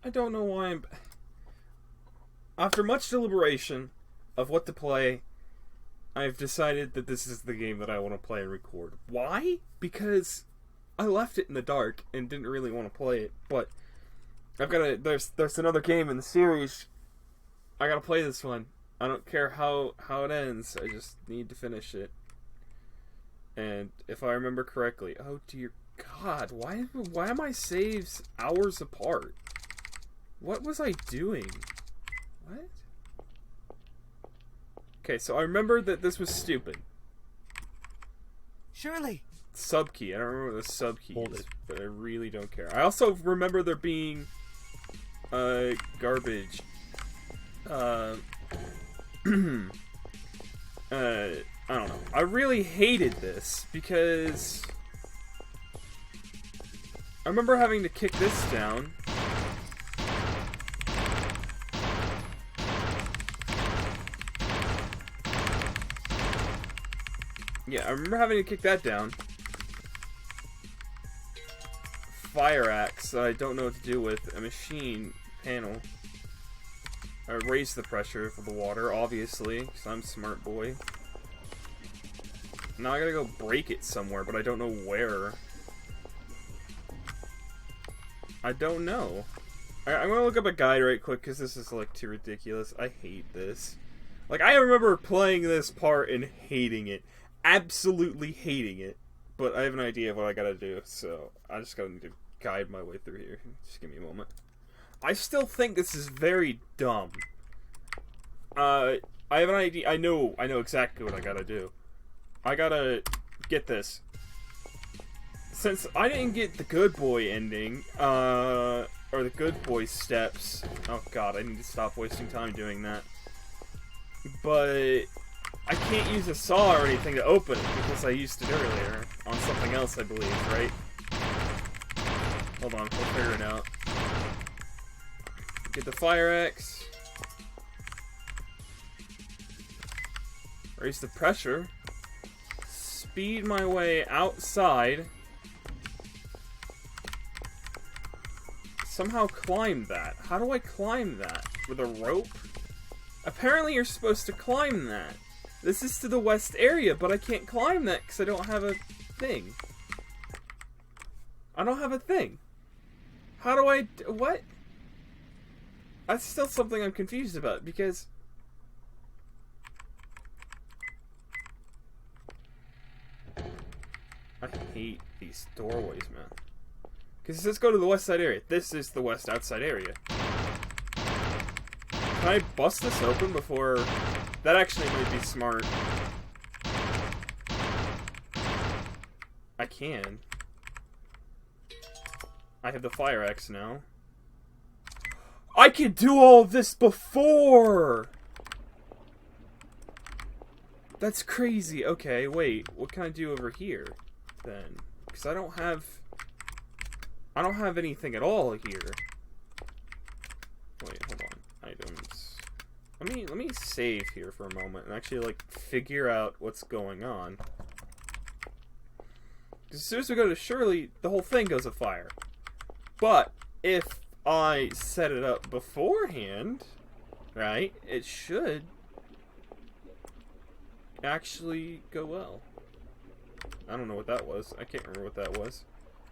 I don't know why I'm... After much deliberation of what to play, I've decided that this is the game that I want to play and record. Why? Because I left it in the dark and didn't really want to play it, but I've got to... There's another game in the series. I gotta play this one. I don't care how it ends. I just need to finish it. And if I remember correctly... Oh, dear God. Why are my saves hours apart? What was I doing? What? Okay, so I remember that this was stupid. Shirley! Subkey. I don't remember what the subkey is, but I really don't care. I also remember there being garbage. I don't know. I really hated this because I remember having to kick this down. Yeah, I remember having to kick that down. Fire axe, I don't know what to do with. A machine panel. I raise the pressure for the water, obviously, because I'm a smart boy. Now I gotta go break it somewhere, but I don't know where. I don't know. I'm gonna look up a guide right quick, because this is, like, too ridiculous. I hate this. Like, I remember playing this part and hating it. Absolutely hating it. But I have an idea of what I gotta do, so I just gotta need to guide my way through here. Just give me a moment. I still think this is very dumb. I have an idea. I know exactly what I gotta do. I gotta get this. Since I didn't get the good boy ending, or the good boy steps. Oh god, I need to stop wasting time doing that. But I can't use a saw or anything to open it because I used it earlier on something else, I believe, right? Hold on, we'll figure it out. Get the fire axe. Raise the pressure. Speed my way outside. Somehow climb that. How do I climb that? With a rope? Apparently you're supposed to climb that. This is to the west area, but I can't climb that because I don't have a thing. I don't have a thing. How do I... What? That's still something I'm confused about, because... I hate these doorways, man. Because it says go to the west side area. This is the west outside area. Can I bust this open before... That actually might be smart. I can. I have the fire axe now. I could do all of this before! That's crazy. Okay, wait. What can I do over here, then? Because I don't have anything at all here. Wait, hold on. Items. Let me save here for a moment and actually, like, figure out what's going on. Because as soon as we go to Shirley, the whole thing goes afire. But if I set it up beforehand, right, it should actually go well. I don't know what that was. I can't remember what that was.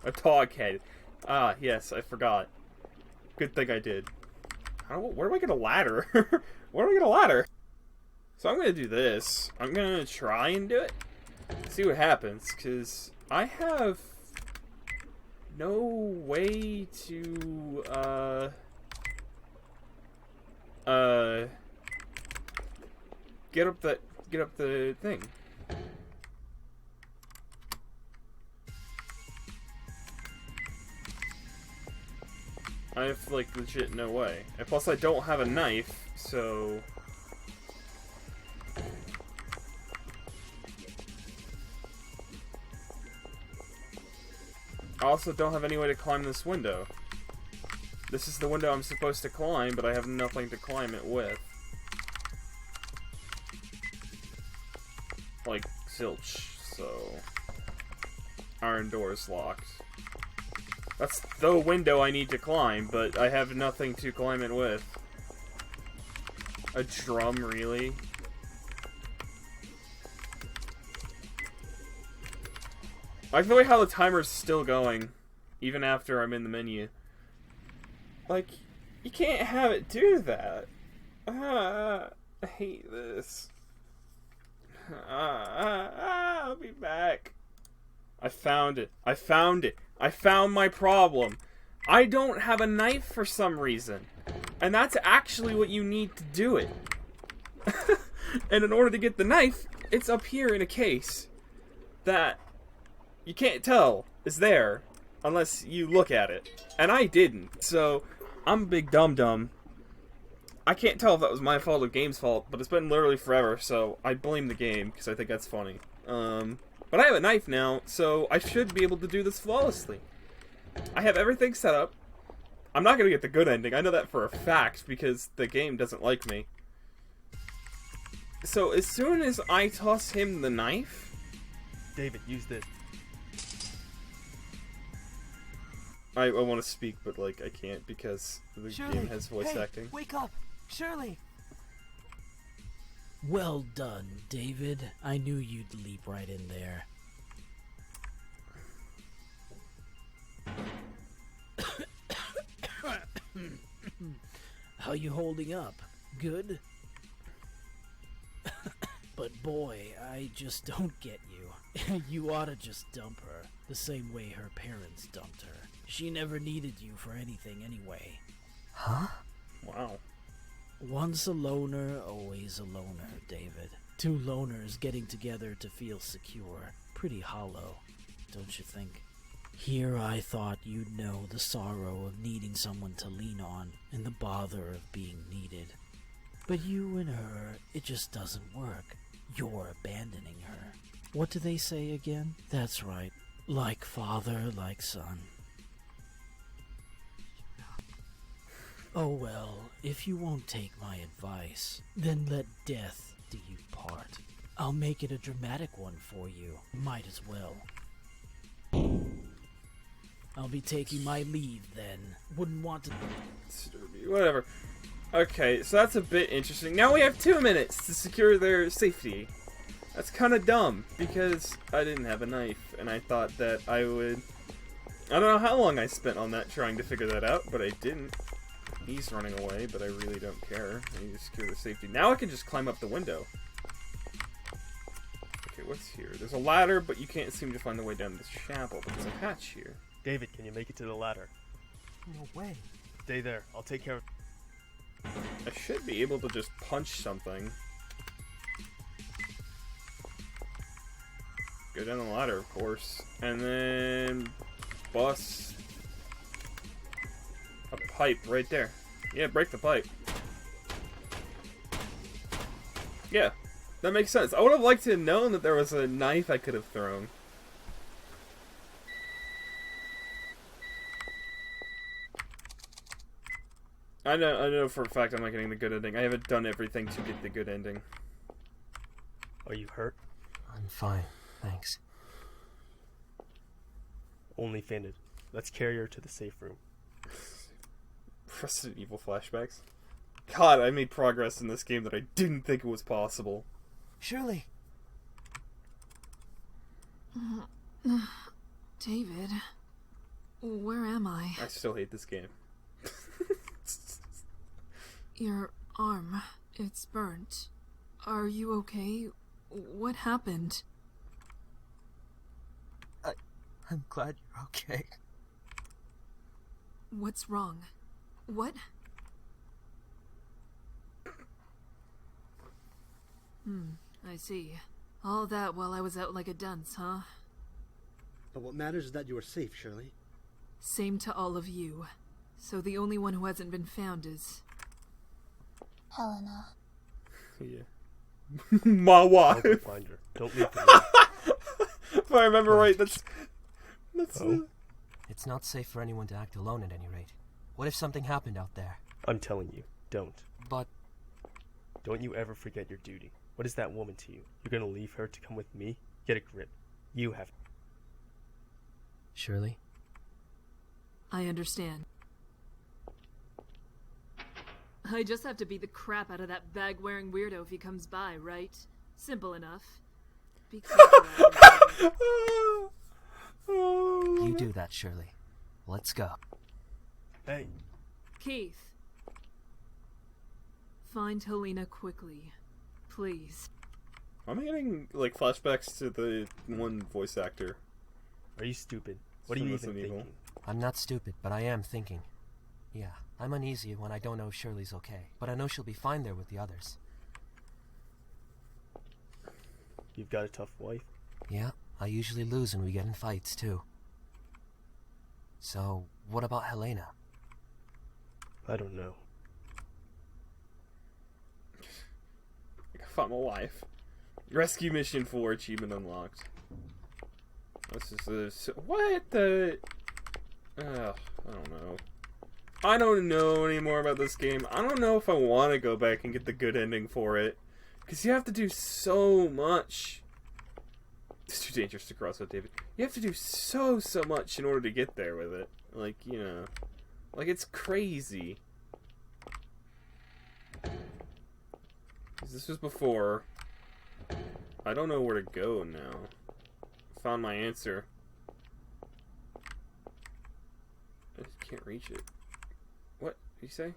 A dog head. Ah, yes, I forgot. Good thing I did. Where do I get a ladder? Where do I get a ladder? So I'm gonna do this. I'm gonna try and do it. See what happens, because I have no way to get up the thing. I have, like, legit no way. And plus I don't have a knife, so... I also don't have any way to climb this window. This is the window I'm supposed to climb, but I have nothing to climb it with. Like, zilch, so... Iron door is locked. That's the window I need to climb, but I have nothing to climb it with. A drum, really? I like the way how the timer's still going, even after I'm in the menu. Like, you can't have it do that. I hate this. I'll be back. I found it. I found it. I found my problem. I don't have a knife for some reason. And that's actually what you need to do it. And in order to get the knife, it's up here in a case that you can't tell is there unless you look at it. And I didn't. So, I'm a big dum-dum. I can't tell if that was my fault or the game's fault, but it's been literally forever, so I blame the game, because I think that's funny. But I have a knife now, so I should be able to do this flawlessly. I have everything set up. I'm not going to get the good ending, I know that for a fact, because the game doesn't like me. So as soon as I toss him the knife... David, use this. I want to speak, but like I can't because the game has voice acting. Wake up! Shirley! Well done, David. I knew you'd leap right in there. How you holding up? Good? But boy, I just don't get you. You oughta just dump her, the same way her parents dumped her. She never needed you for anything anyway. Huh? Wow. Once a loner, always a loner, David. Two loners getting together to feel secure. Pretty hollow, don't you think? Here I thought you'd know the sorrow of needing someone to lean on and the bother of being needed. But you and her, it just doesn't work. You're abandoning her. What do they say again? That's right. Like father, like son. Oh well, if you won't take my advice, then let death do you part. I'll make it a dramatic one for you. Might as well. I'll be taking my leave then. Wouldn't want to... Whatever. Okay, so that's a bit interesting. Now we have 2 minutes to secure their safety. That's kind of dumb, because I didn't have a knife, and I thought that I would... I don't know how long I spent on that trying to figure that out, but I didn't. He's running away, but I really don't care. I need to secure the safety. Now I can just climb up the window. Okay, what's here? There's a ladder, but you can't seem to find the way down to the chapel, but there's a hatch here. David, can you make it to the ladder? No way. Stay there. I'll take care of... I should be able to just punch something. Go down the ladder, of course. And then... bust... a pipe right there. Yeah, break the pipe. Yeah, that makes sense. I would have liked to have known that there was a knife I could have thrown. I know for a fact I'm not getting the good ending. I haven't done everything to get the good ending. Are you hurt? I'm fine, thanks. Only fainted. Let's carry her to the safe room. Resident Evil flashbacks. God, I made progress in this game that I didn't think it was possible. Shirley! David, where am I? I still hate this game. Your arm, it's burnt. Are you okay? What happened? I'm glad you're okay. What's wrong? What? I see. All that while I was out like a dunce, huh? But what matters is that you are safe, Shirley. Same to all of you. So the only one who hasn't been found is... Helena. Yeah. My wife. Don't find her. Don't leave the room. If I remember right, that's Oh. It's not safe for anyone to act alone at any rate. What if something happened out there? I'm telling you, don't. But... Don't you ever forget your duty. What is that woman to you? You're gonna leave her to come with me? Get a grip. You have... Shirley? I understand. I just have to beat the crap out of that bag-wearing weirdo if he comes by, right? Simple enough. Be careful out there. You do that, Shirley. Let's go. Hey, Keith. Find Helena quickly. Please. I'm getting like flashbacks to the one voice actor. are you stupid? What are From you even Resident Evil. thinking? I'm not stupid, but I am thinking. Yeah, I'm uneasy when I don't know if Shirley's okay, but I know she'll be fine there with the others. You've got a tough wife. Yeah, I usually lose when we get in fights, too. So, what about Helena? I don't know. I found my wife. Rescue mission 4 achievement unlocked. This is this. What the? I don't know. I don't know anymore about this game. I don't know if I want to go back and get the good ending for it. Because you have to do so much. It's too dangerous to cross with David. You have to do so much in order to get there with it. Like, you know. Like, it's crazy. 'Cause this was before. I don't know where to go now. Found my answer. I just can't reach it. What did he say?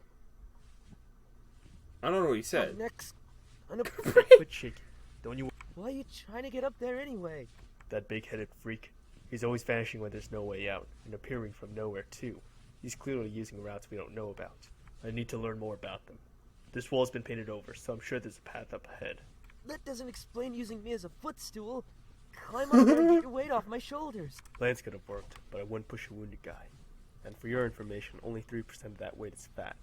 I don't know what he said. Next. Quit shaking. Don't you? Why are you trying to get up there anyway? That big-headed freak. He's always vanishing when there's no way out, and appearing from nowhere too. He's clearly using routes we don't know about. I need to learn more about them. This wall's been painted over, so I'm sure there's a path up ahead. That doesn't explain using me as a footstool. Climb up there and get your weight off my shoulders. Plans could have worked, but I wouldn't push a wounded guy. And for your information, only 3% of that weight is fat.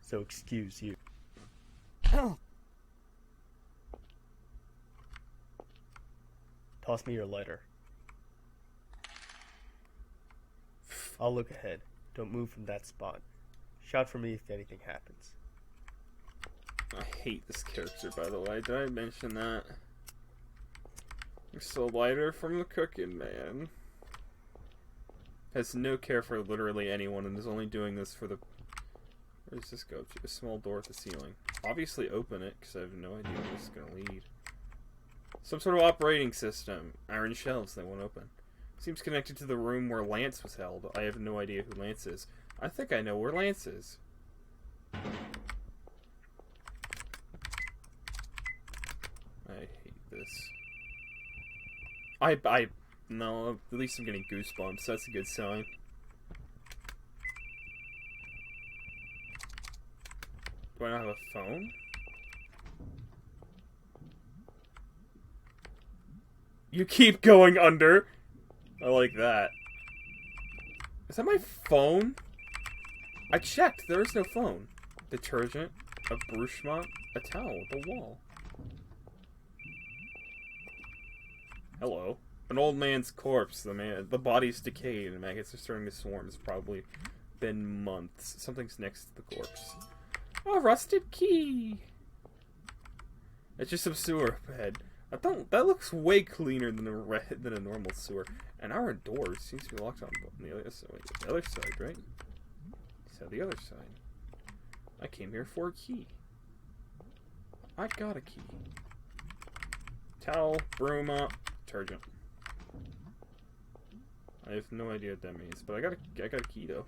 So excuse you. Toss me your lighter. I'll look ahead. Don't move from that spot. Shout for me if anything happens. I hate this character, by the way. Did I mention that? There's a lighter from the Cooking Man. Has no care for literally anyone and is only doing this for the... Where does this go to? A small door at the ceiling. Obviously open it, because I have no idea where this is going to lead. Some sort of operating system. Iron shelves, they won't open. Seems connected to the room where Lance was held. I have no idea who Lance is. I think I know where Lance is. I hate this. No, at least I'm getting goosebumps. That's a good sign. Do I not have a phone? You keep going under. I like that. Is that my phone? I checked. There is no phone. Detergent, a brush mop, a towel, the wall. Hello. An old man's corpse. The body's decayed and maggots are starting to swarm. It's probably been months. Something's next to the corpse. A rusted key. It's just some sewer bed. That looks way cleaner than a normal sewer. And our door seems to be locked on the other side. Wait, the other side, right? So the other side. I came here for a key. I got a key. Towel, broom up, detergent. I have no idea what that means, but I got a key though.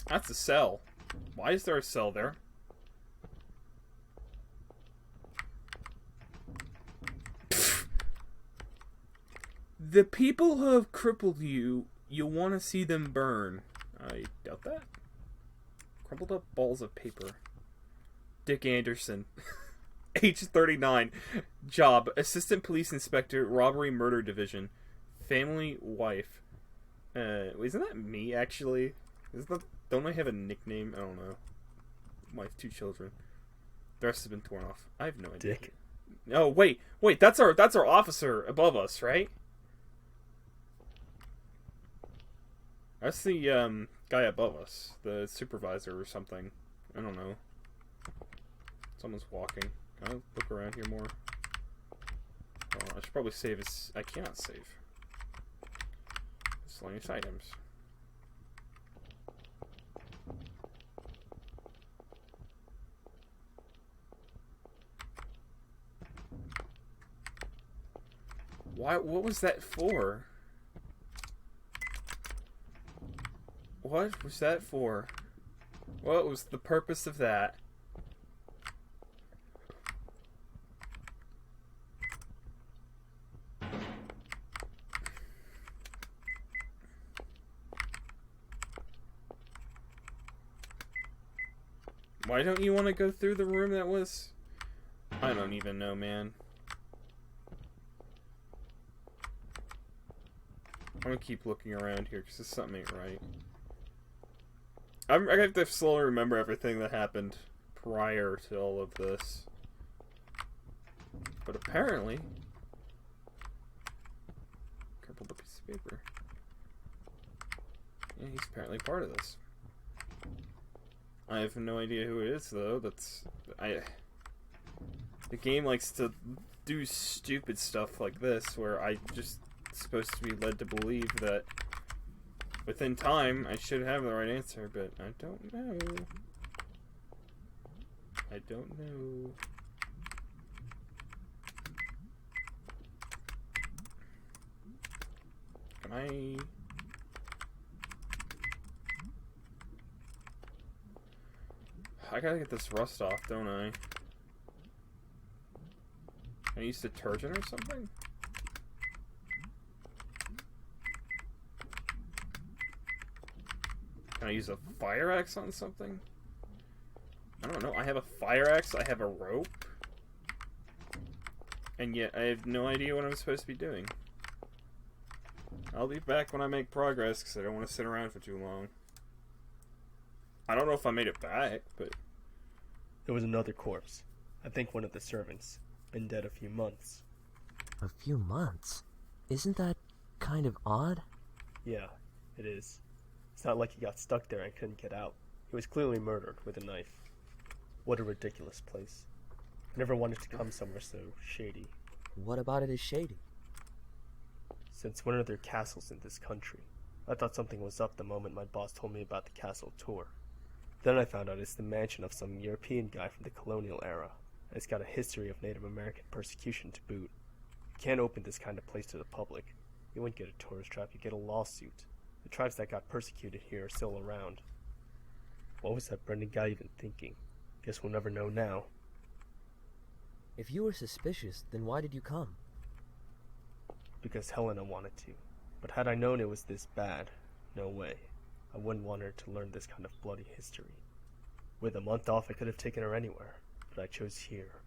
That's a cell. Why is there a cell there? The people who have crippled you, you want to see them burn. I doubt that. Crumpled up balls of paper. Dick Anderson. Age 39. Job, Assistant Police Inspector, Robbery Murder Division. Family, wife. Isn't that me, actually? Don't I have a nickname? I don't know. Wife, 2 children. The rest have been torn off. I have no idea. Dick. Oh, wait, that's our officer above us, right? That's the guy above us, the supervisor or something. I don't know. Someone's walking. Can I look around here more? Well, I should probably save as... I cannot save. Miscellaneous items. Why? What was that for? What was that for? What was the purpose of that? Why don't you want to go through the room that was... I don't even know, man. I'm gonna keep looking around here because something ain't right. I have to slowly remember everything that happened prior to all of this. But apparently... Crumpled up piece of paper. Yeah, he's apparently part of this. I have no idea who it is, though. The game likes to do stupid stuff like this, where I just supposed to be led to believe that within time I should have the right answer, but I don't know. I don't know. Can I gotta get this rust off, don't I? Can I use detergent or something? Can I use a fire axe on something? I don't know. I have a fire axe, I have a rope. And yet I have no idea what I'm supposed to be doing. I'll be back when I make progress, because I don't want to sit around for too long. I don't know if I made it back, but... There was another corpse. I think one of the servants. Been dead a few months. A few months? Isn't that kind of odd? Yeah, it is. It's not like he got stuck there and couldn't get out. He was clearly murdered with a knife. What a ridiculous place. I never wanted to come somewhere so shady. What about it is shady? Since when are there castles in this country? I thought something was up the moment my boss told me about the castle tour. Then I found out it's the mansion of some European guy from the colonial era. And it's got a history of Native American persecution to boot. You can't open this kind of place to the public. You wouldn't get a tourist trap, you get a lawsuit. The tribes that got persecuted here are still around. What was that Brendan guy even thinking? Guess we'll never know now. If you were suspicious, then why did you come? Because Helena wanted to. But had I known it was this bad, no way. I wouldn't want her to learn this kind of bloody history. With a month off, I could have taken her anywhere, but I chose here.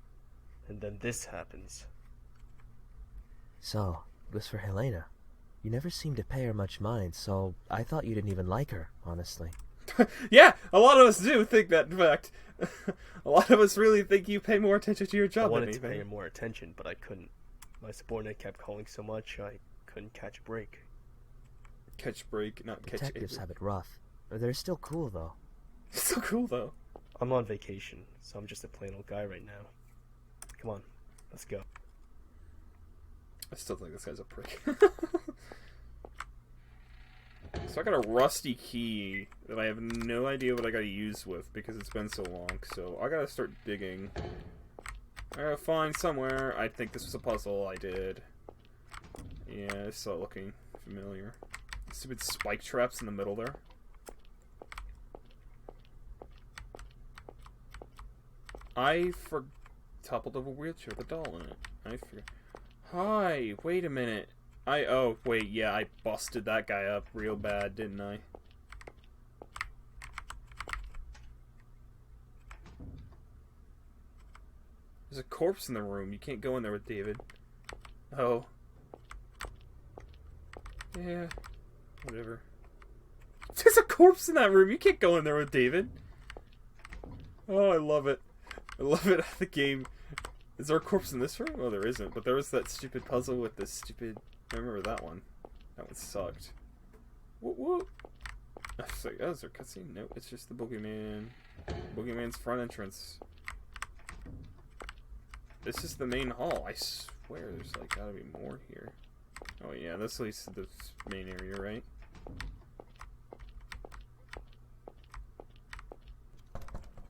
And then this happens. So, it was for Helena. You never seemed to pay her much mind, so I thought you didn't even like her, honestly. Yeah, a lot of us do think that, in fact. A lot of us really think you pay more attention to your job I than wanted to anything. pay her more attention, but I couldn't. My subordinate kept calling so much, I couldn't catch a break. Catch break, not catch Detectives Avery. have it rough. They're still cool, though. So cool, though. I'm on vacation, so I'm just a plain old guy right now. Come on, let's go. I still think this guy's a prick. So I got a rusty key that I have no idea what I gotta use with because it's been so long. So I gotta start digging. I gotta find somewhere. I think this was a puzzle. I did. Yeah, it's still looking familiar. Stupid spike traps in the middle there. I toppled over a wheelchair with a doll in it. I forgot. Hi, wait a minute. Oh, wait, yeah, I busted that guy up real bad, didn't I? There's a corpse in the room. You can't go in there with David. Oh. Yeah. Whatever. There's a corpse in that room. You can't go in there with David. Oh, I love it. I love it. The game. Is there a corpse in this room? Oh, there isn't. But there was that stupid puzzle with this stupid... I remember that one. That one sucked. Whoop whoop. I was like, oh, is there a cutscene? No, it's just the Boogieman. Boogieman's front entrance. This is the main hall. I swear there's like gotta be more here. Oh yeah, this leads to the main area, right?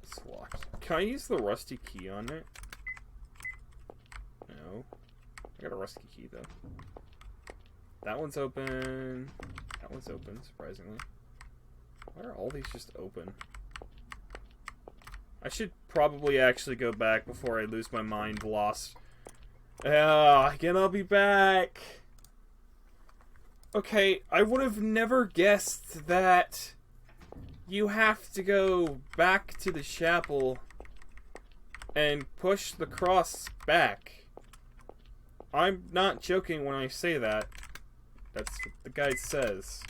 It's locked. Can I use the rusty key on it? No. I got a rusty key though. That one's open. That one's open, surprisingly. Why are all these just open? I should probably actually go back before I lose my mind lost. Again, I'll be back. Okay, I would have never guessed that you have to go back to the chapel and push the cross back. I'm not joking when I say that. That's what the guide says.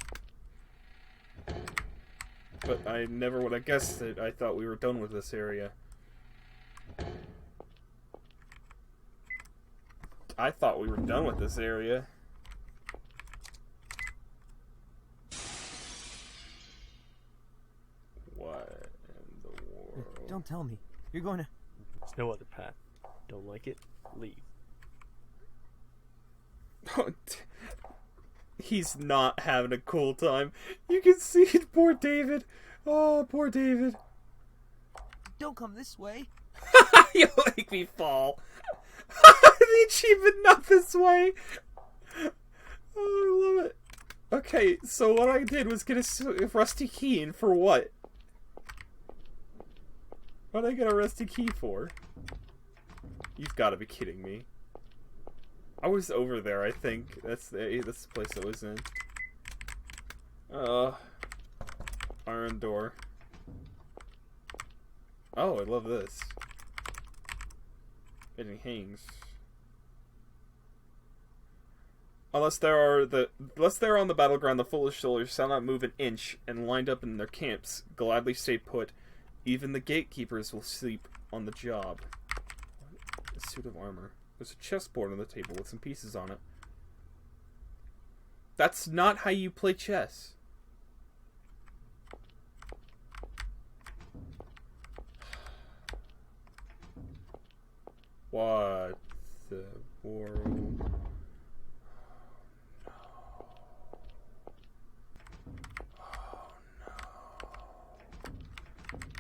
But I never would have guessed it. I thought we were done with this area. I thought we were done with this area. What in the world? Don't tell me. You're going to... There's no other path. Don't like it? Leave. He's not having a cool time. You can see it, poor David. Oh, poor David. Don't come this way. You make me fall. The achievement, not this way. Oh, I love it. Okay, so what I did was get a rusty key, and for what? What did I get a rusty key for? You've got to be kidding me. I was over there, I think. That's the place I was in. Iron door. Oh, I love this. It hangs. Unless they're on the battleground, the foolish soldiers shall not move an inch, and lined up in their camps, gladly stay put. Even the gatekeepers will sleep on the job. A suit of armor. There's a chessboard on the table with some pieces on it. That's not how you play chess. What the world?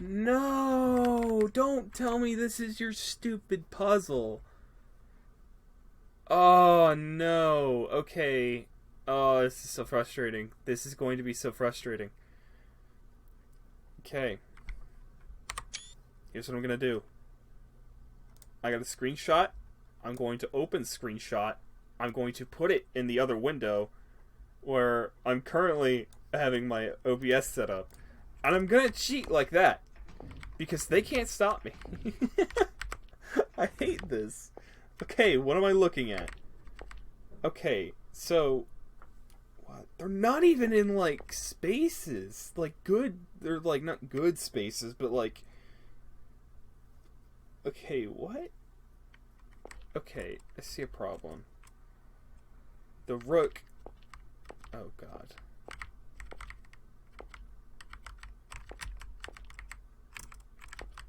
No! Don't tell me this is your stupid puzzle. Oh, no. Okay. Oh, this is so frustrating. This is going to be so frustrating. Okay. Here's what I'm going to do. I got a screenshot. I'm going to open screenshot. I'm going to put it in the other window where I'm currently having my OBS set up. And I'm going to cheat like that. Because they can't stop me. I hate this. Okay, what am I looking at? Okay, so... What? They're not even in, like, spaces. Like, good... They're, like, not good spaces, but, like... Okay, what? Okay, I see a problem. The rook... Oh, God.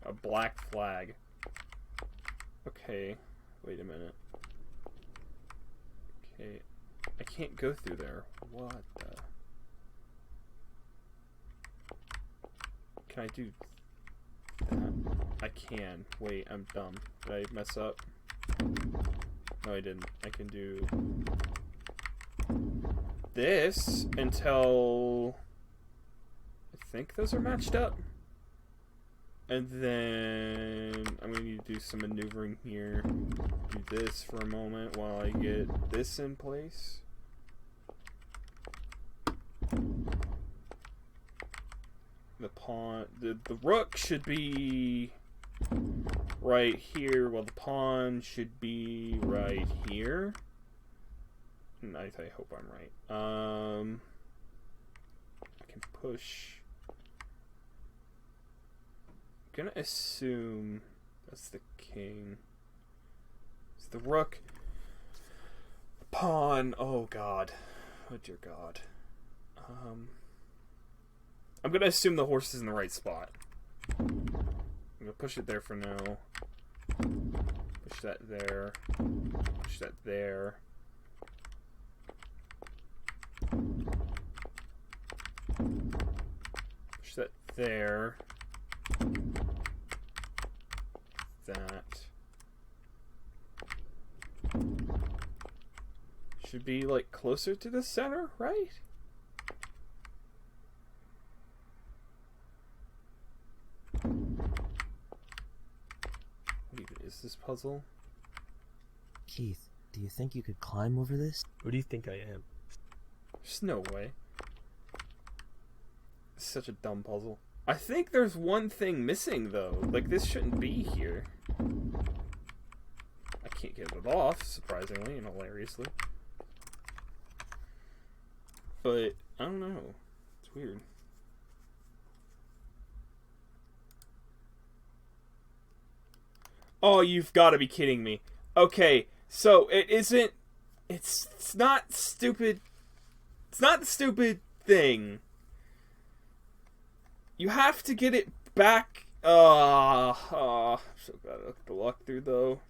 A black flag. Okay, wait a minute. Okay, I can't go through there. What the... Can I do that? I can. Wait, I'm dumb. Did I mess up? No, I didn't. I can do this until... I think those are matched up. And then I'm going to need to do some maneuvering here. Do this for a moment while I get this in place. The pawn, the rook should be right here, while the pawn should be right here. And I hope I'm right. I can push. I'm gonna assume that's the king. It's the rook. Pawn. Oh god. Oh dear god. I'm gonna assume the horse is in the right spot. I'm gonna push it there for now. Push that there. Push that there. Push that there. That. Should be, like, closer to the center, right? What even is this puzzle? Keith, do you think you could climb over this? Who do you think I am? There's no way. It's such a dumb puzzle. I think there's one thing missing, though. Like, this shouldn't be here. I can't get it off, surprisingly and hilariously. But, I don't know. It's weird. Oh, you've got to be kidding me. Okay, so it isn't... It's not stupid... It's not the stupid thing. You have to get it back... I'm so glad I looked the walkthrough, though.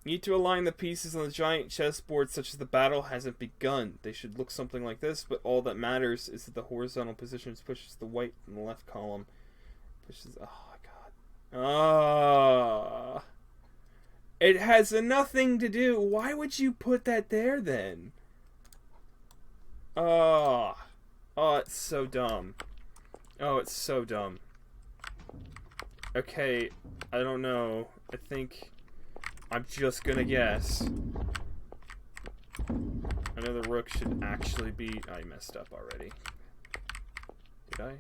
You need to align the pieces on the giant chessboard such as the battle hasn't begun. They should look something like this, but all that matters is that the horizontal positions pushes the white in the left column. Pushes... Oh, God. It has nothing to do... Why would you put that there, then? Oh, it's so dumb. Oh, it's so dumb. Okay, I don't know. I think... I'm just gonna guess. I know the rook should actually be... I messed up already. Did I?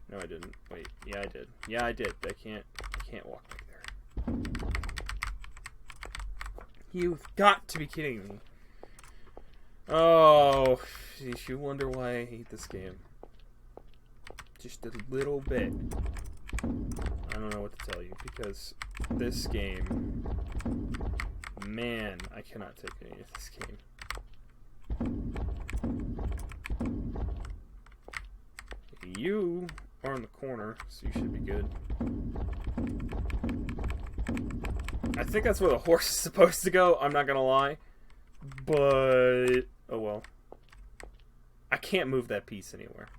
No, I didn't. Wait, yeah, I did. Yeah, I did. I can't walk back there. You've got to be kidding me. Oh, you wonder why I hate this game. Just a little bit. I don't know what to tell you, because this game... Man, I cannot take any of this game. You are in the corner, so you should be good. I think that's where the horse is supposed to go, I'm not gonna lie. But... oh well. I can't move that piece anywhere.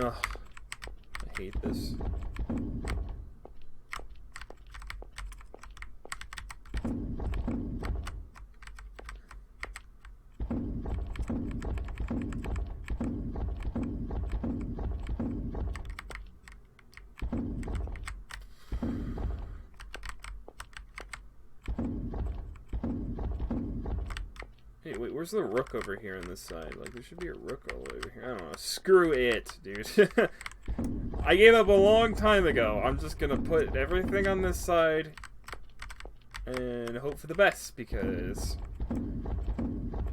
Ugh, I hate this. Hey, wait, where's the rook over here on this side? Like, there should be a rook all over here. I don't know. Screw it, dude. I gave up a long time ago. I'm just gonna put everything on this side and hope for the best, because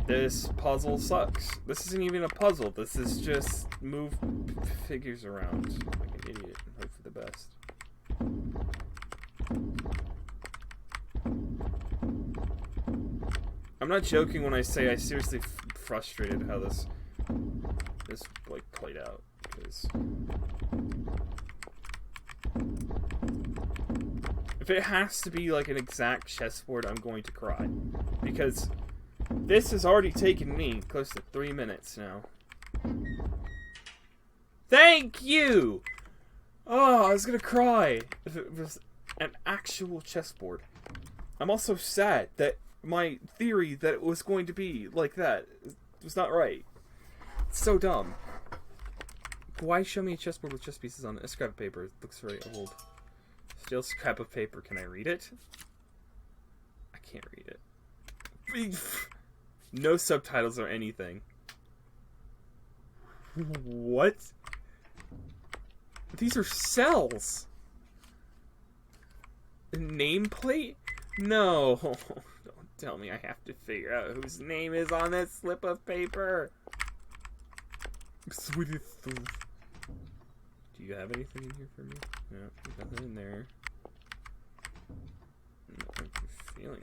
this puzzle sucks. This isn't even a puzzle. This is just move figures around like an idiot and hope for the best. I'm not joking when I say I seriously frustrated how this like played out, because if it has to be like an exact chessboard, I'm going to cry, because this has already taken me close to 3 minutes now. Thank you. Oh, I was gonna cry if it was an actual chessboard. I'm also sad that my theory that it was going to be like that was not right. It's so dumb. Why show me a chessboard with chess pieces on it? A scrap of paper. It looks very old. Still scrap of paper. Can I read it? I can't read it. No subtitles or anything. What? These are cells. nameplate? No. Don't tell me I have to figure out whose name is on that slip of paper. Sweetie. Do you have anything in here for me? No, there's nothing in there. I'm feeling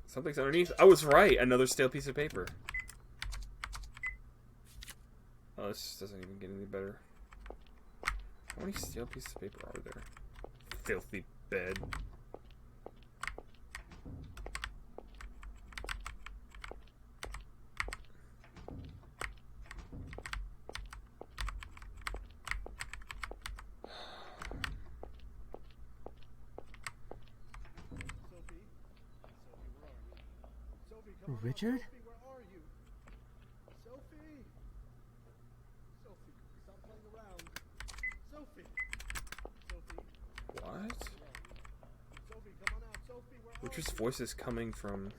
something's underneath. I was right. Another stale piece of paper. Oh, this doesn't even get any better. How many stale pieces of paper are there? Filthy bed. Richard? Where are you? Sophie! Sophie, stop playing around. Sophie! Sophie! What? Sophie, come on out. Sophie, where are Richard's you? voice is coming from...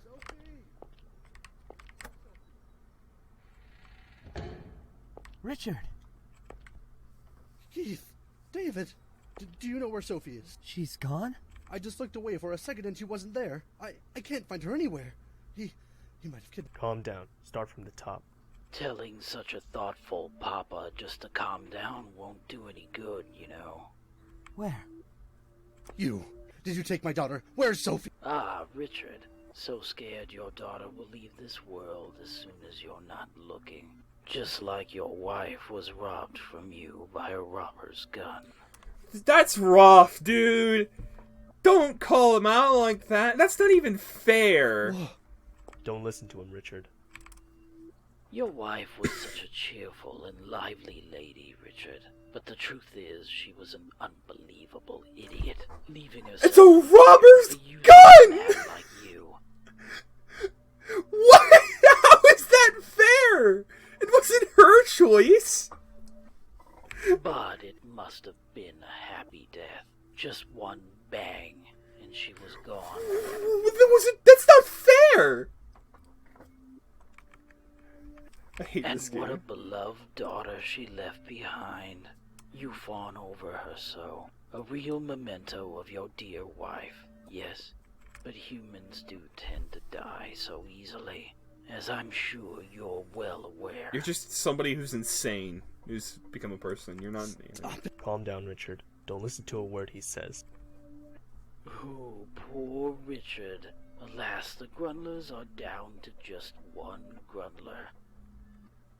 Sophie! Richard! Keith! David! Do you know where Sophie is? She's gone? I just looked away for a second and she wasn't there. I can't find her anywhere. He might have kidnapped. Calm down. Start from the top. Telling such a thoughtful papa just to calm down won't do any good, you know. Where? You! Did you take my daughter? Where's Sophie? Ah, Richard. So scared your daughter will leave this world as soon as you're not looking. Just like your wife was robbed from you by a robber's gun. That's rough, dude! Don't call him out like that. That's not even fair. Don't listen to him, Richard. Your wife was such a cheerful and lively lady, Richard. But the truth is, she was an unbelievable idiot, leaving herself It's a robber's a useless gun! man like you. What? How is that fair? It wasn't her choice. But it must have been a happy death. Just one bang, and she was gone. That's not fair. I hate And this what a game. beloved daughter she left behind. You fawn over her so. A real memento of your dear wife. Yes, but humans do tend to die so easily, as I'm sure you're well aware. You're just somebody who's insane, who's become a person. You're not... Calm down, Richard. Don't listen to a word he says. Oh, poor Richard. Alas, the Grundlers are down to just one Grundler.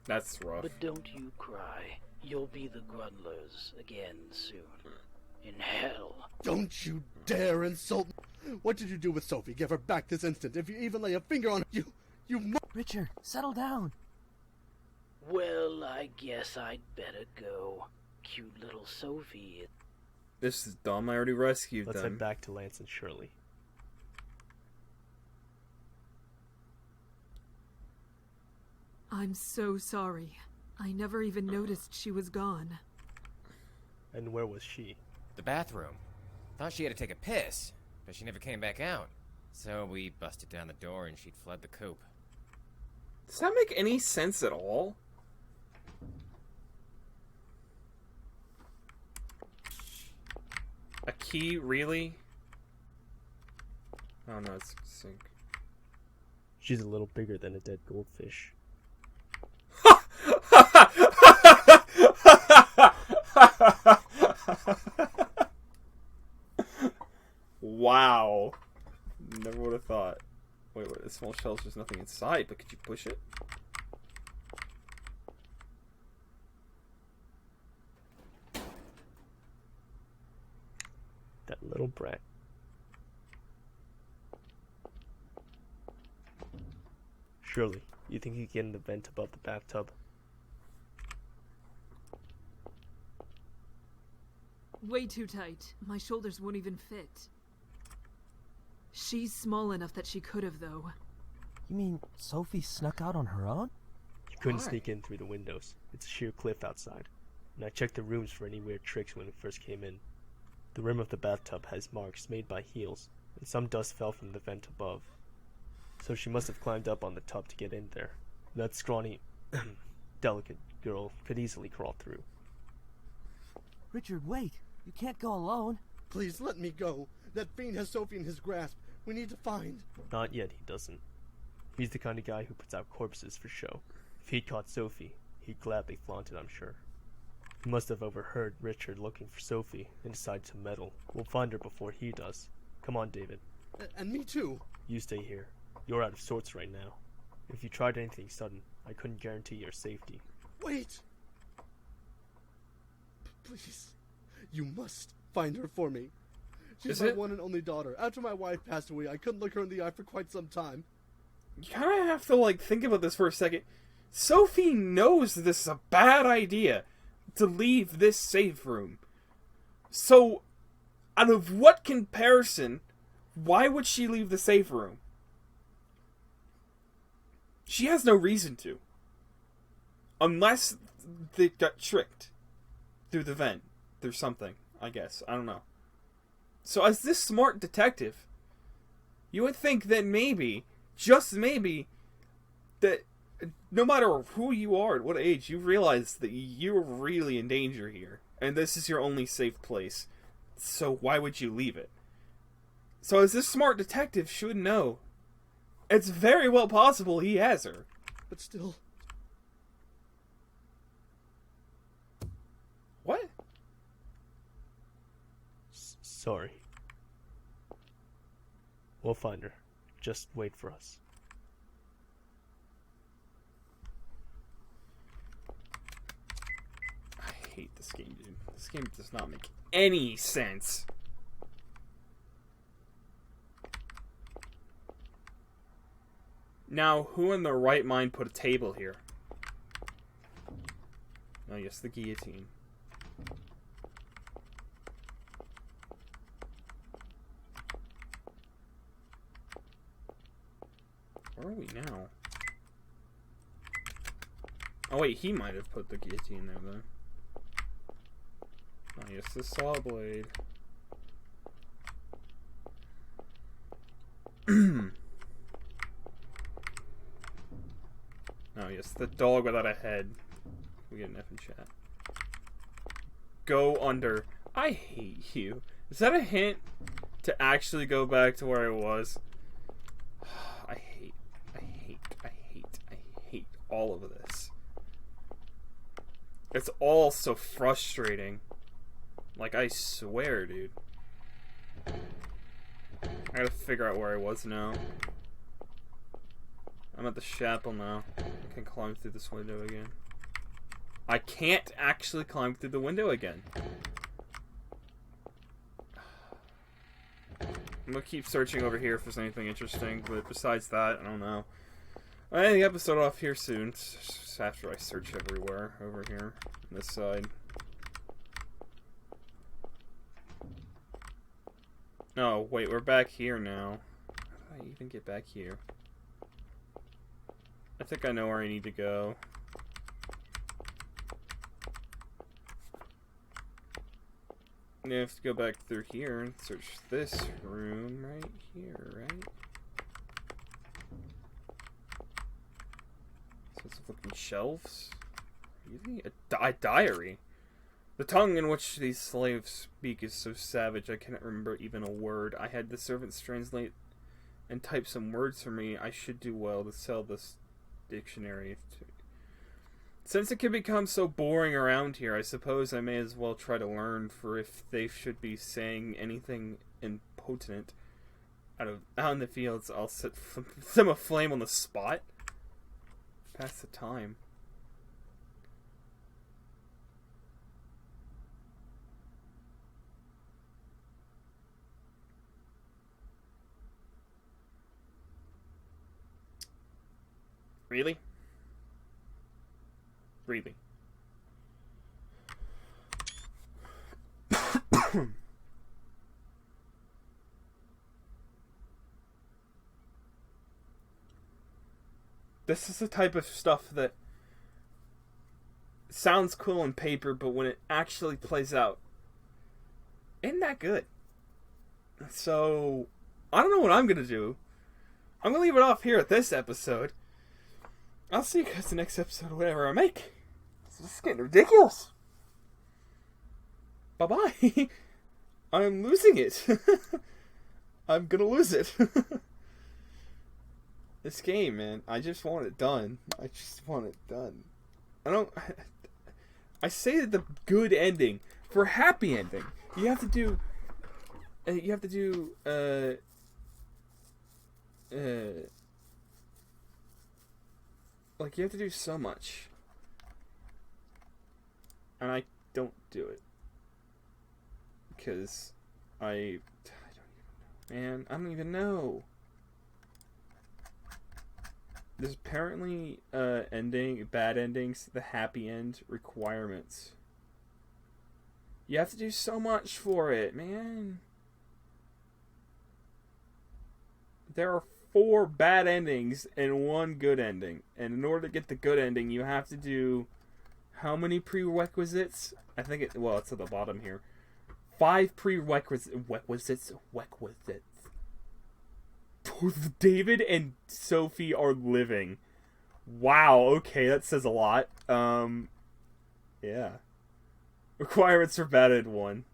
That's rough. But don't you cry. You'll be the Grundlers again soon. In hell. Don't you dare insult me! What did you do with Sophie? Give her back this instant. If you even lay a finger on her, you Richard, settle down. Well, I guess I'd better go. Cute little Sophie. This is dumb. I already rescued Let's them. head back to Lance and Shirley. I'm so sorry. I never even noticed she was gone. And where was she? The bathroom. Thought she had to take a piss, but she never came back out. So we busted down the door and she'd fled the coop. Does that make any sense at all? A key, really? Oh no, it's sink. She's a little bigger than a dead goldfish. Wow. Never would have thought. Wait, a small shell's just nothing inside, but could you push it? That little brat. Shirley, you think you can get in the vent above the bathtub? Way too tight. My shoulders won't even fit. She's small enough that she could have, though. You mean Sophie snuck out on her own? You couldn't Why? sneak in through the windows. It's a sheer cliff outside. And I checked the rooms for any weird tricks when we first came in. The rim of the bathtub has marks made by heels, and some dust fell from the vent above. So she must have climbed up on the tub to get in there. That scrawny, delicate girl could easily crawl through. Richard, wait. You can't go alone. Please let me go. That fiend has Sophie in his grasp. We need to find... Not yet, he doesn't. He's the kind of guy who puts out corpses for show. If he'd caught Sophie, he'd gladly flaunt it, I'm sure. He must have overheard Richard looking for Sophie and decided to meddle. We'll find her before he does. Come on, David. And me too. You stay here. You're out of sorts right now. If you tried anything sudden, I couldn't guarantee your safety. Wait! Please. You must find her for me. She's my one and only daughter. After my wife passed away, I couldn't look her in the eye for quite some time. You kind of have to, think about this for a second. Sophie knows this is a bad idea to leave this safe room. So, out of what comparison, why would she leave the safe room? She has no reason to. Unless they got tricked. Through the vent. Through something, I guess. I don't know. So as this smart detective, you would think that maybe, just maybe, that no matter who you are, at what age, you realize that you're really in danger here. And this is your only safe place. So why would you leave it? So as this smart detective should know, it's very well possible he has her. But still... What? Sorry. We'll find her. Just wait for us. I hate this game, dude. This game does not make any sense. Now, who in their right mind put a table here? Oh, yes, the guillotine. Where are we now? Oh wait, he might have put the guillotine there then. Oh yes, the saw blade. Oh yes, the dog without a head. We get an F in chat. Go under. I hate you. Is that a hint to actually go back to where I was? I hate all of this. It's all so frustrating. Like, I swear, dude. I gotta figure out where I was now. I'm at the chapel now. I can climb through this window again. I can't actually climb through the window again. I'm gonna keep searching over here if there's anything interesting, but besides that, I don't know. I'll end the episode off here soon, just after I search everywhere over here on this side. Oh, wait, we're back here now. How do I even get back here? I think I know where I need to go. I have to go back through here and search this room right here, right? So it's looking shelves. Really? A diary. The tongue in which these slaves speak is so savage I cannot remember even a word. I had the servants translate and type some words for me. I should do well to sell this dictionary. Since it can become so boring around here, I suppose I may as well try to learn, for if they should be saying anything impotent out in the fields, I'll set them aflame on the spot. Pass the time. Really? Really? This is the type of stuff that sounds cool on paper, but when it actually plays out, isn't that good. So, I don't know what I'm going to do. I'm going to leave it off here at this episode. I'll see you guys in the next episode of whatever I make. This is getting ridiculous. Bye-bye. I'm losing it. I'm gonna lose it. This game, man, I just want it done. I just want it done. I say that the good ending, for happy ending, you have to do like you have to do so much. And I don't do it. Because I don't even know. Man, I don't even know. There's apparently bad endings, the happy end requirements. You have to do so much for it, man. There are 4 bad endings and 1 good ending. And in order to get the good ending, you have to do how many prerequisites? I think it's at the bottom here. 5 prerequisites. Both David and Sophie are living. Wow, okay, that says a lot. Yeah. Requirements for bad end 1.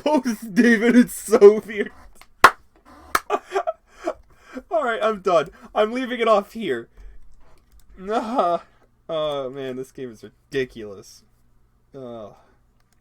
Both David and Sophie are... Alright, I'm done. I'm leaving it off here. Oh man, this game is ridiculous. Ugh.